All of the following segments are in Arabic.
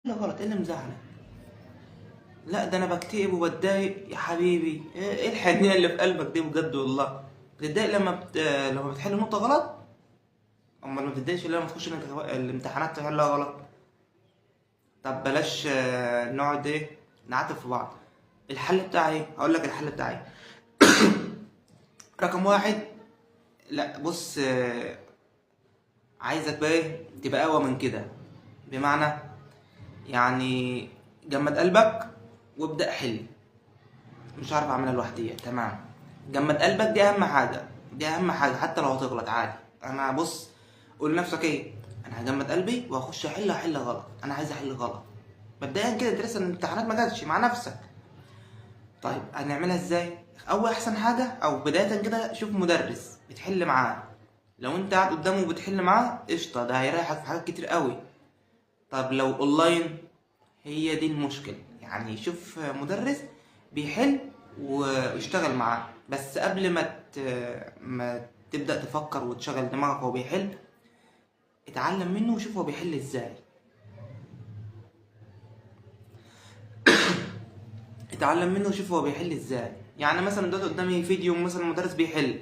لا غلط، ايه اللي مزعلك؟ لا ده انا بكتئب وبتضايق يا حبيبي، ايه الحنيه اللي في قلبك دي بجد والله؟ بتتضايق لما بتحل نقطه غلط؟ امال ما بتتضايقش لما تخش الامتحانات تحلها غلط؟ طب بلاش نقعد نعاتب في بعض. الحل بتاعي ايه؟ هقول لك الحل بتاعي إيه. رقم واحد، لا بص، عايزك بقى تبقى اقوى من كده. بمعنى يعني جمد قلبك وابدأ حل. مش عارف اعملها لوحدي، تمام. جمد قلبك، دي اهم حاجه، دي اهم حاجه. حتى لو هتغلط عادي. انا بص، قول لنفسك ايه؟ انا هجمد قلبي واخش احل غلط، انا عايز احل غلط. مبدئيا كده انت لسه الامتحانات ما جاتش مع نفسك. طيب هنعملها ازاي؟ اول احسن حاجه او بدايه كده، شوف مدرس بتحل معاه. لو انت قاعد قدامه وبتحل معاه قشطه، ده هيريحك في حاجات كتير قوي. طب لو اونلاين، هي دي المشكلة. يعني شوف مدرس بيحل واشتغل معاه. بس قبل ما تبدأ تفكر وتشغل دماغك وهو بيحل، اتعلم منه وشوف هو بيحل ازاي. اتعلم منه وشوف هو بيحل ازاي. يعني مثلا دلوقتي قدامي فيديو مثلا مدرس بيحل،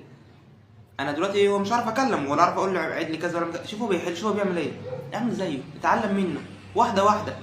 انا دلوقتي هو مش عارف اكلم ولا عارف اقول له عيد لي كذا ولا شوف هو بيحل، شوف هو بيعمل ايه، اعمل زيه، اتعلم منه واحدة واحدة.